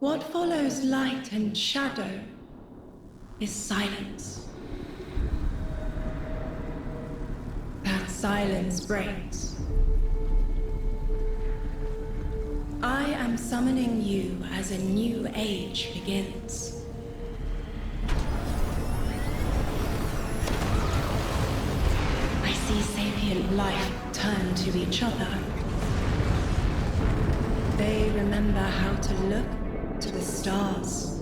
What follows light and shadow is silence. That silence breaks. I am summoning you as a new age begins. I see sapient life turn to each other. They remember how to look to the stars.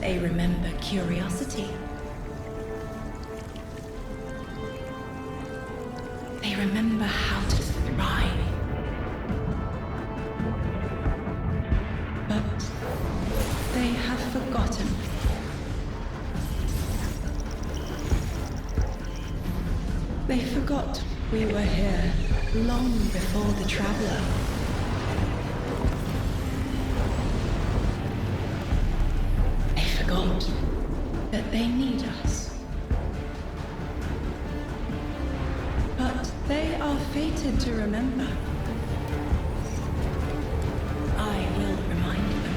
They remember curiosity. They remember how to thrive. But they have forgotten. They forgot we were here long before the Traveler. They forgot that they need us. But they are fated to remember. I will remind them.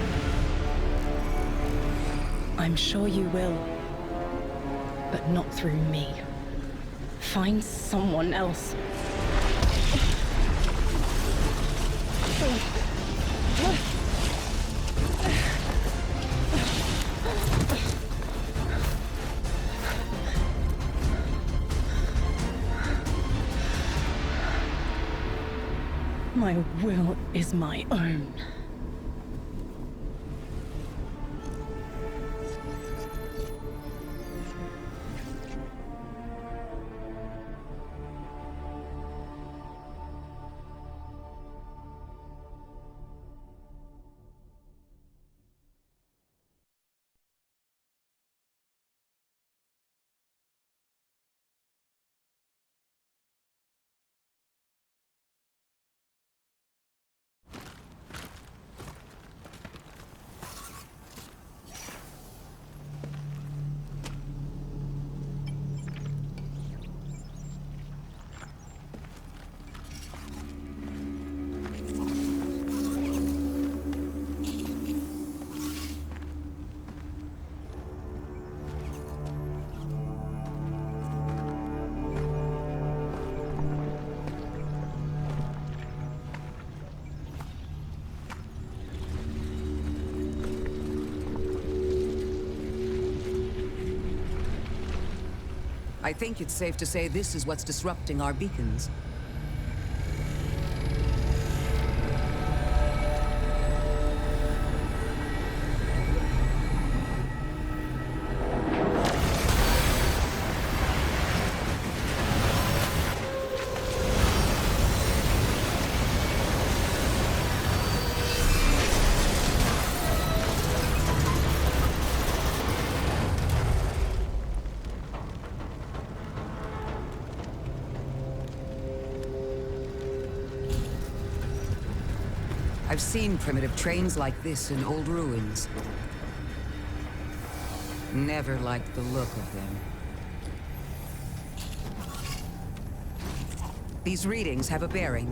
I'm sure you will. But not through me. Find someone else. My will is my own. I think it's safe to say this is what's disrupting our beacons. I've seen primitive trains like this in old ruins. Never liked the look of them. These readings have a bearing.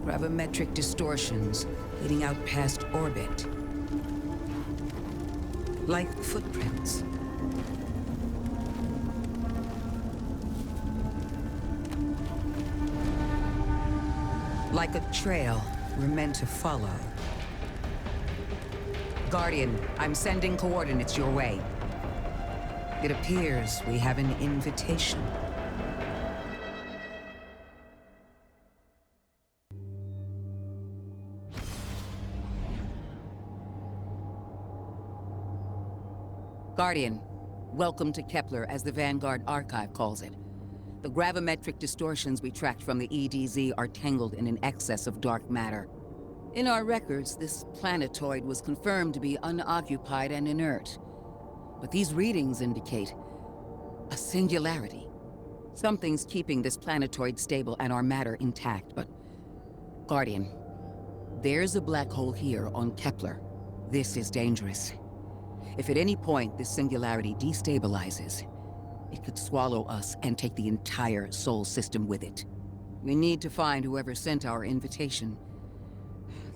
Gravimetric distortions leading out past orbit. Like footprints. Like a trail we're meant to follow. Guardian, I'm sending coordinates your way. It appears we have an invitation. Guardian, welcome to Kepler, as the Vanguard Archive calls it. The gravimetric distortions we tracked from the EDZ are tangled in an excess of dark matter. In our records, this planetoid was confirmed to be unoccupied and inert. But these readings indicate a singularity. Something's keeping this planetoid stable and our matter intact, but... Guardian, there's a black hole here on Kepler. This is dangerous. If at any point this singularity destabilizes, it could swallow us and take the entire Sol system with it. We need to find whoever sent our invitation.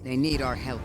They need our help.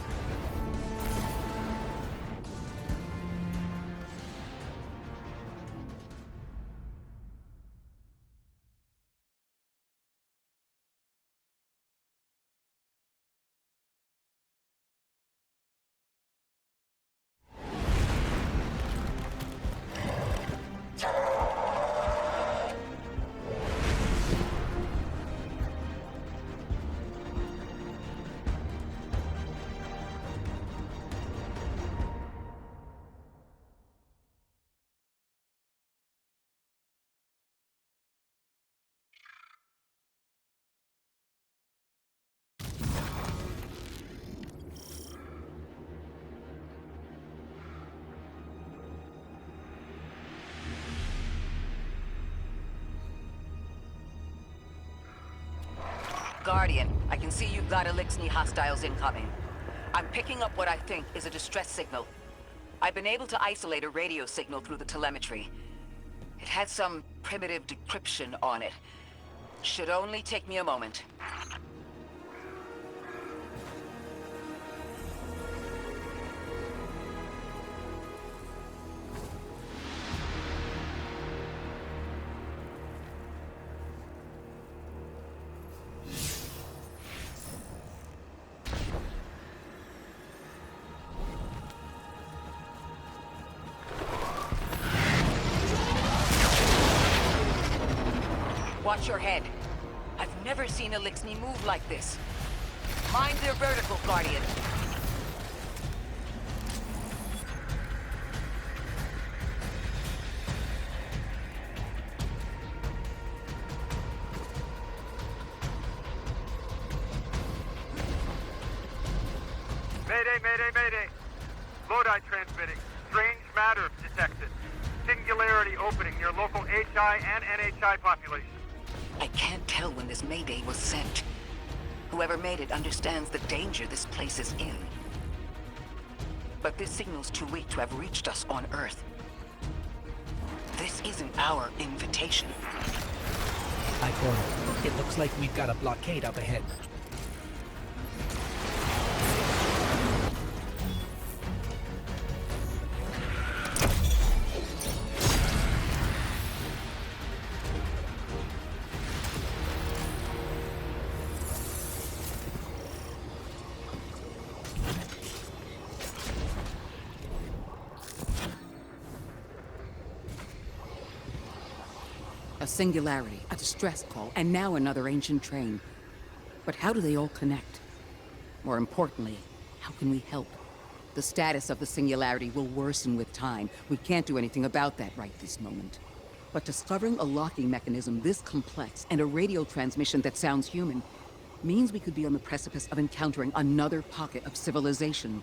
Guardian, I can see you've got Elixni hostiles incoming. I'm picking up what I think is a distress signal. I've been able to isolate a radio signal through the telemetry. It had some primitive decryption on it. Should only take me a moment. Watch your head. I've never seen Elixni move like this. Mind their vertical, Guardian. Mayday, mayday, mayday. Lodi transmitting. Strange matter detected. Singularity opening near local HI and NHI population. I can't tell when this Mayday was sent. Whoever made it understands the danger this place is in. But this signal's too weak to have reached us on Earth. This isn't our invitation. Icon, it looks like we've got a blockade up ahead. A singularity, a distress call, and now another ancient train. But how do they all connect? More importantly, how can we help? The status of the singularity will worsen with time. We can't do anything about that right this moment. But discovering a locking mechanism this complex and a radio transmission that sounds human means we could be on the precipice of encountering another pocket of civilization.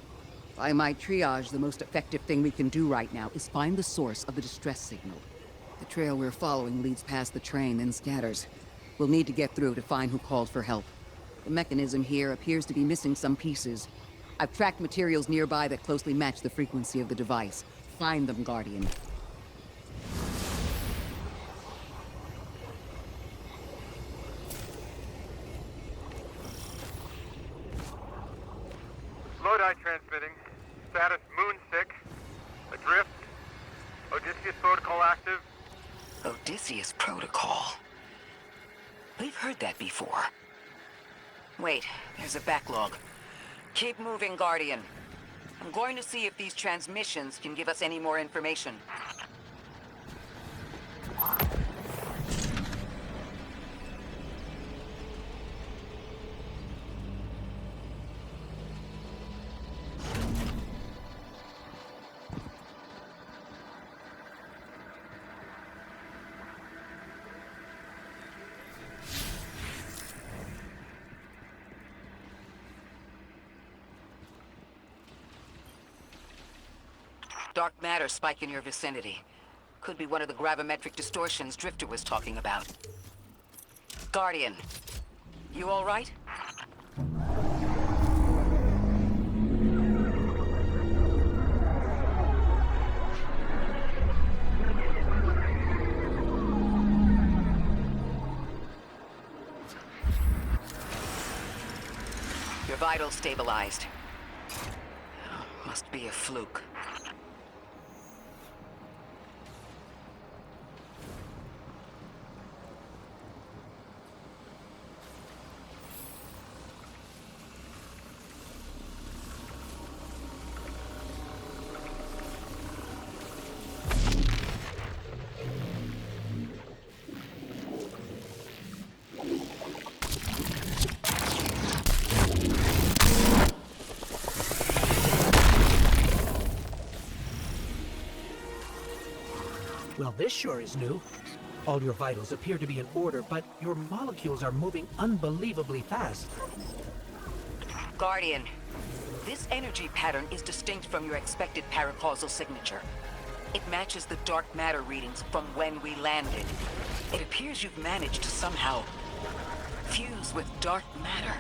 By my triage, the most effective thing we can do right now is find the source of the distress signal. The trail we're following leads past the train, then scatters. We'll need to get through to find who called for help. The mechanism here appears to be missing some pieces. I've tracked materials nearby that closely match the frequency of the device. Find them, Guardian. Lodi transmitting. Status Moonsick. Adrift. Odysseus protocol active. Odysseus Protocol. We've heard that before. Wait, there's a backlog. Keep moving, Guardian. I'm going to see if these transmissions can give us any more information. Dark matter spike in your vicinity. Could be one of the gravimetric distortions Drifter was talking about. Guardian, you all right? Your vitals stabilized. Must be a fluke. Well, this sure is new. All your vitals appear to be in order, but your molecules are moving unbelievably fast. Guardian, this energy pattern is distinct from your expected paracausal signature. It matches the dark matter readings from when we landed. It appears you've managed to somehow fuse with dark matter.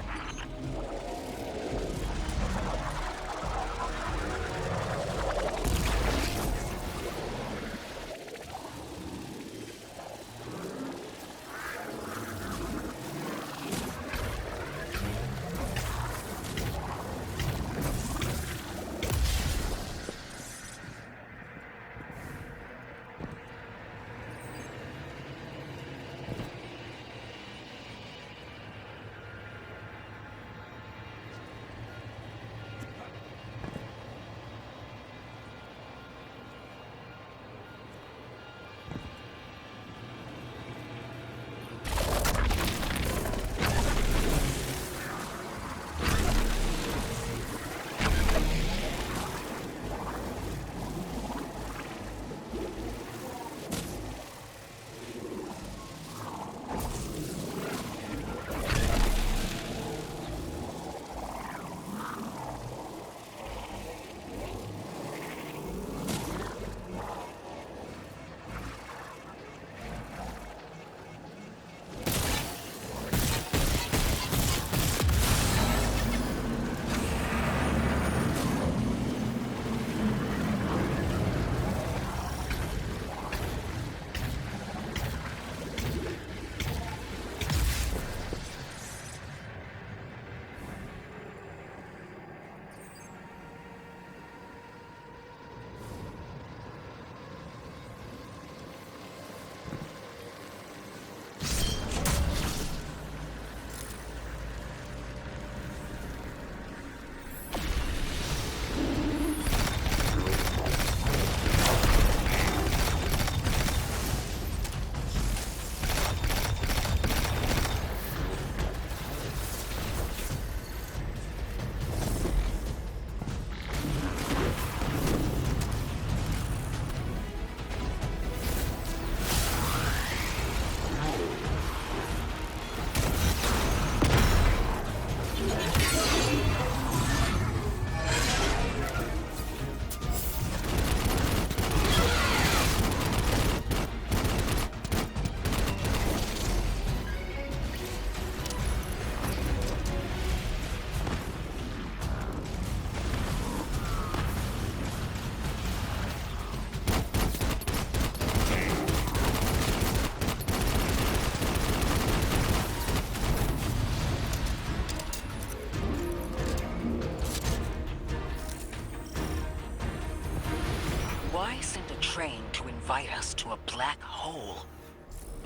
Why send a train to invite us to a black hole?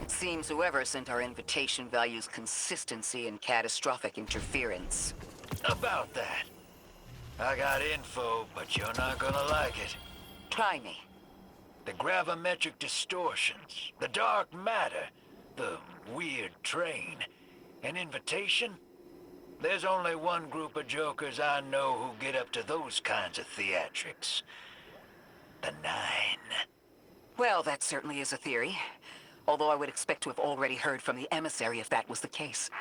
It seems whoever sent our invitation values consistency and catastrophic interference. About that. I got info, but you're not gonna like it. Try me. The gravimetric distortions, the dark matter, the weird train, an invitation? There's only one group of jokers I know who get up to those kinds of theatrics. The Nine. Well, that certainly is a theory. Although I would expect to have already heard from the emissary if that was the case.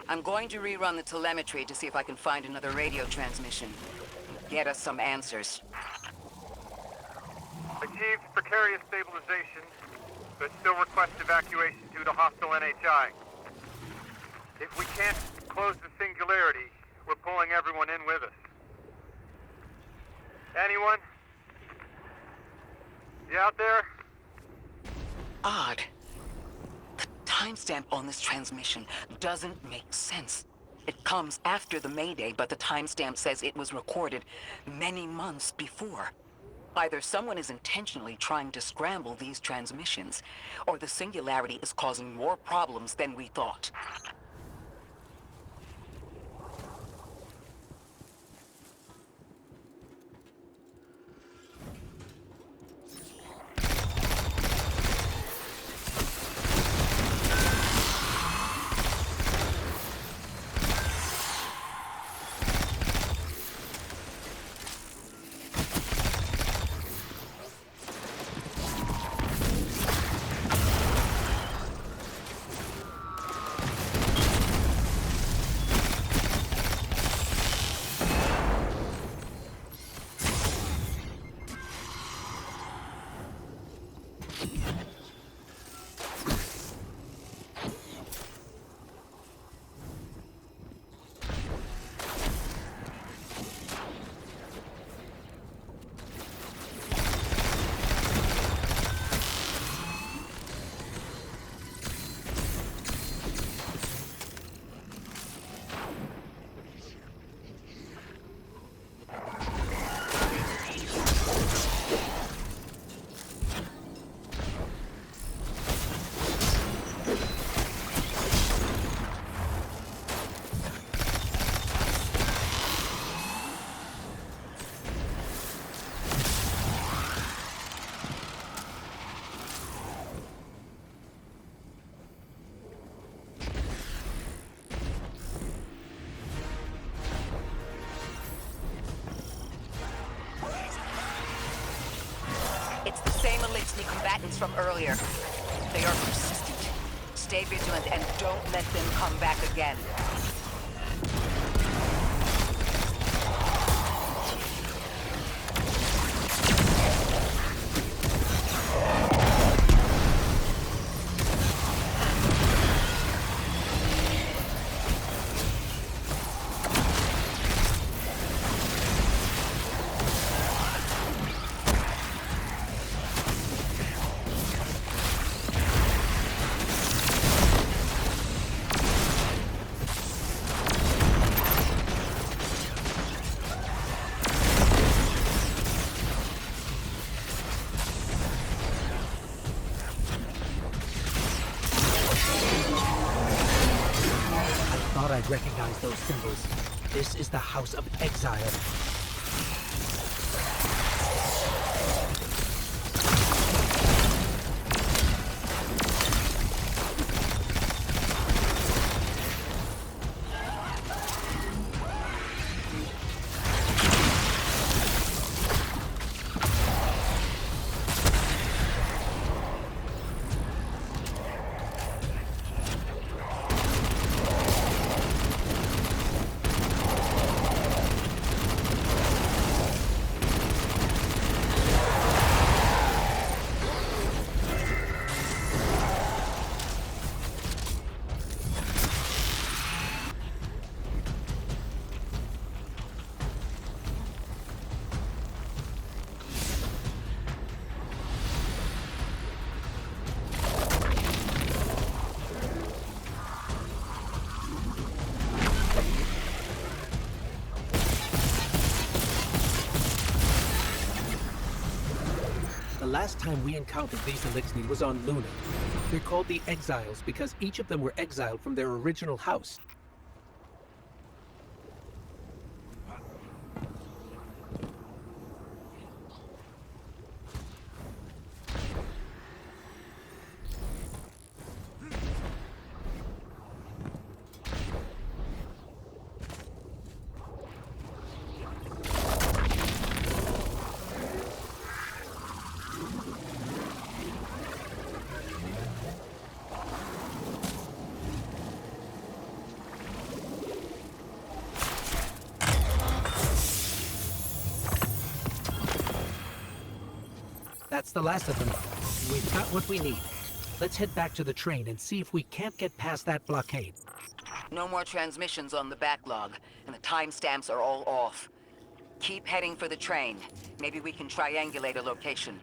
I'm going to rerun the telemetry to see if I can find another radio transmission. Get us some answers. Achieved precarious stabilization, but still request evacuation due to hostile NHI. If we can't close the singularity, we're pulling everyone in with us. Anyone? You out there? Odd. The timestamp on this transmission doesn't make sense. It comes after the Mayday, but the timestamp says it was recorded many months before. Either someone is intentionally trying to scramble these transmissions, or the singularity is causing more problems than we thought. Elixir combatants from earlier. They are persistent. Stay vigilant and don't let them come back again. I'd recognize those symbols. This is the House of Exile. The last time we encountered these Elixir was on Luna. They're called the Exiles because each of them were exiled from their original house. That's the last of them. We've got what we need. Let's head back to the train and see if we can't get past that blockade. No more transmissions on the backlog, and the timestamps are all off. Keep heading for the train. Maybe we can triangulate a location.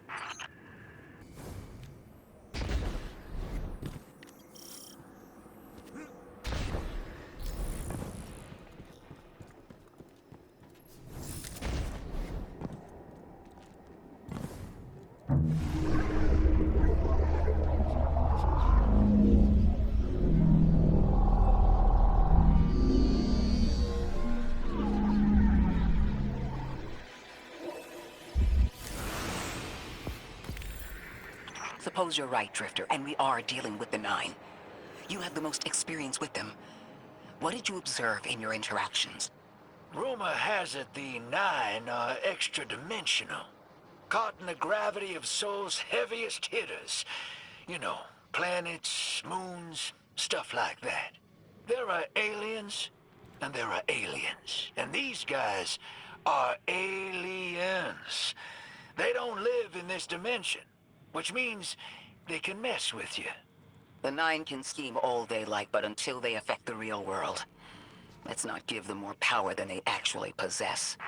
Suppose you're right, Drifter, and we are dealing with the Nine. You have the most experience with them. What did you observe in your interactions? Rumor has it the Nine are extra-dimensional. Caught in the gravity of Sol's heaviest hitters. You know, planets, moons, stuff like that. There are aliens, and there are aliens. And these guys are aliens. They don't live in this dimension, which means they can mess with you. The Nine can scheme all they like, but until they affect the real world, let's not give them more power than they actually possess.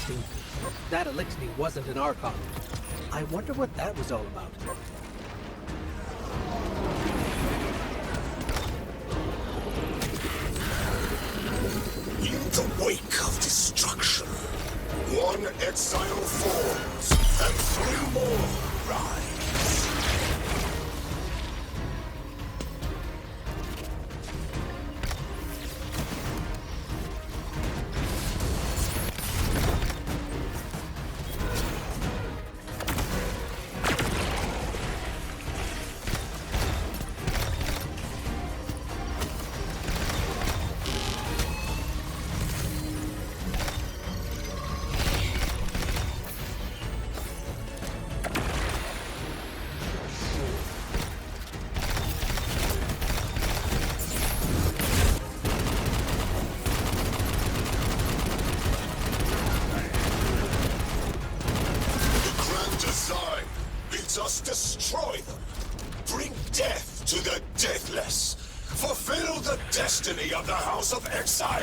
interesting. That Elixir wasn't an Archon. I wonder what that was all about. In the wake of destruction, one exile falls, and three more rise. Destroy them. Bring death to the deathless. Fulfill the destiny of the House of Exile.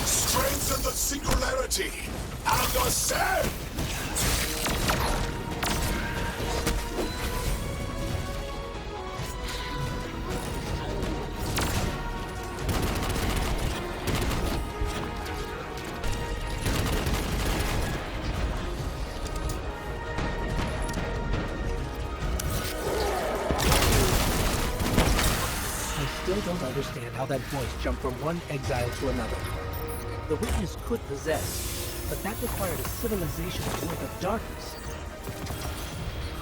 Strengthen the singularity and ascend. I don't understand how that voice jumped from one exile to another. The witness could possess, but that required a civilization's worth of darkness.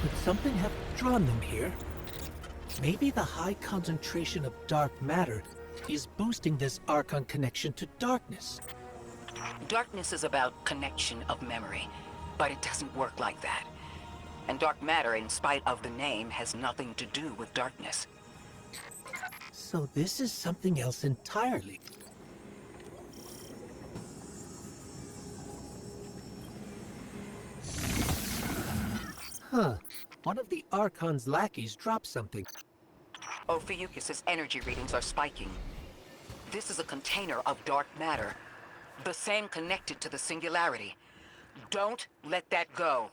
Could something have drawn them here? Maybe the high concentration of dark matter is boosting this Archon connection to darkness. Darkness is about connection of memory, but it doesn't work like that. And dark matter, in spite of the name, has nothing to do with darkness. So this is something else entirely. Huh. One of the Archon's lackeys dropped something. Ophiuchus' energy readings are spiking. This is a container of dark matter. The same connected to the Singularity. Don't let that go.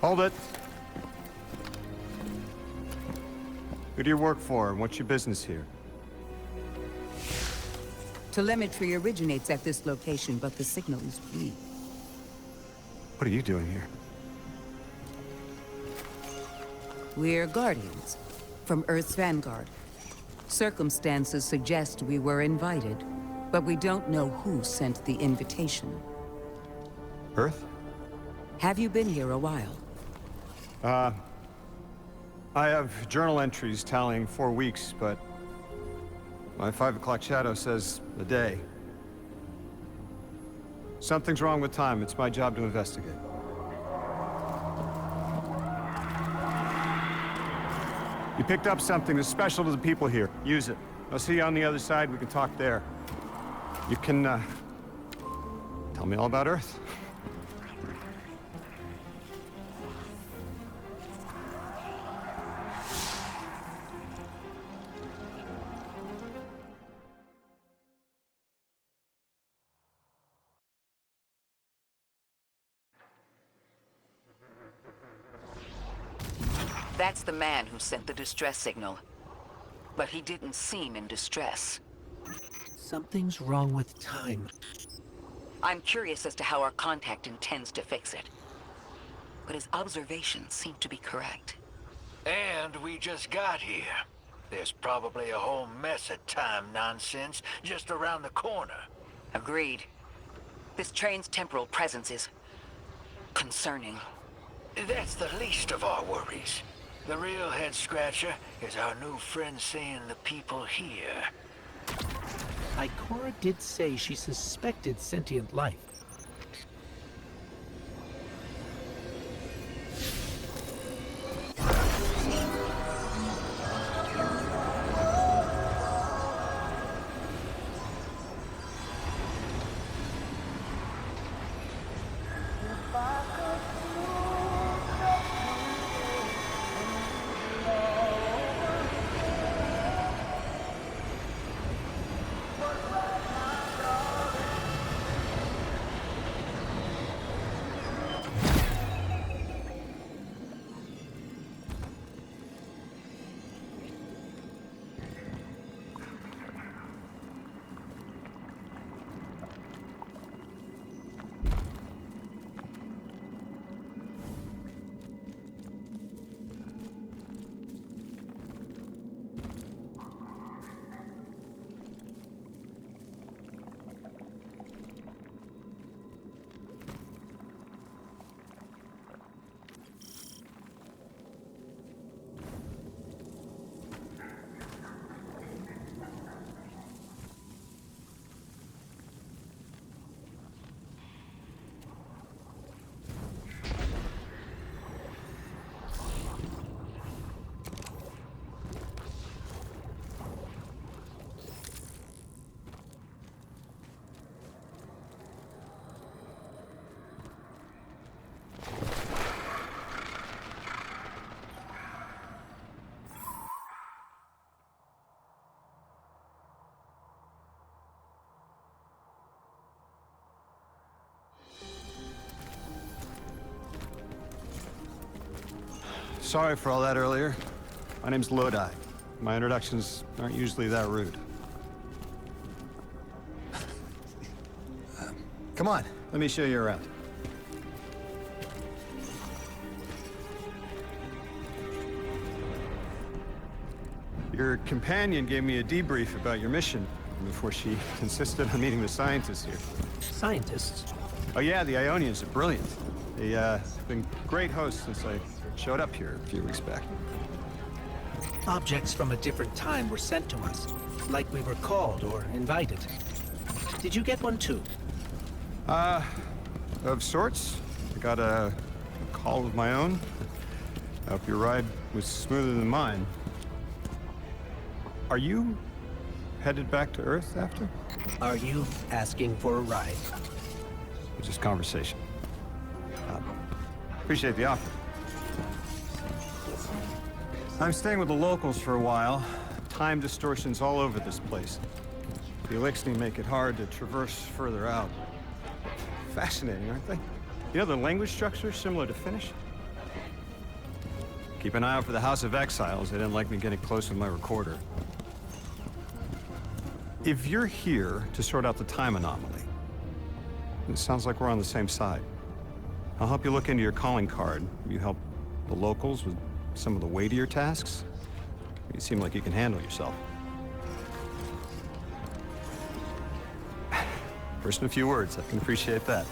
Hold it. Who do you work for, and what's your business here? Telemetry originates at this location, but the signal is weak. What are you doing here? We're Guardians, from Earth's Vanguard. Circumstances suggest we were invited, but we don't know who sent the invitation. Earth? Have you been here a while? I have journal entries tallying 4 weeks, but my 5 o'clock shadow says a day. Something's wrong with time. It's my job to investigate. You picked up something that's special to the people here. Use it. I'll see you on the other side. We can talk there. You can, tell me all about Earth. That's the man who sent the distress signal. But he didn't seem in distress. Something's wrong with time. I'm curious as to how our contact intends to fix it. But his observations seem to be correct. And we just got here. There's probably a whole mess of time nonsense just around the corner. Agreed. This train's temporal presence is concerning. That's the least of our worries. The real head-scratcher is our new friend seeing the people here. Ikora did say she suspected sentient life. Sorry for all that earlier. My name's Lodi. My introductions aren't usually that rude. Come on, let me show you around. Your companion gave me a debrief about your mission before she insisted on meeting the scientists here. Scientists? Oh yeah, the Ionians are brilliant. They've been great hosts since I showed up here a few weeks back. Objects from a different time were sent to us, like we were called or invited. Did you get one too? Of sorts. I got a call of my own. I hope your ride was smoother than mine. Are you headed back to Earth after? Are you asking for a ride? Just conversation. Appreciate the offer. I'm staying with the locals for a while. Time distortions all over this place. The Elixni make it hard to traverse further out. Fascinating, aren't they? You know, the language structure is similar to Finnish. Keep an eye out for the House of Exiles. They didn't like me getting close with my recorder. If you're here to sort out the time anomaly, it sounds like we're on the same side. I'll help you look into your calling card. You help the locals with some of the weightier tasks. You seem like you can handle yourself. First in a few words, I can appreciate that.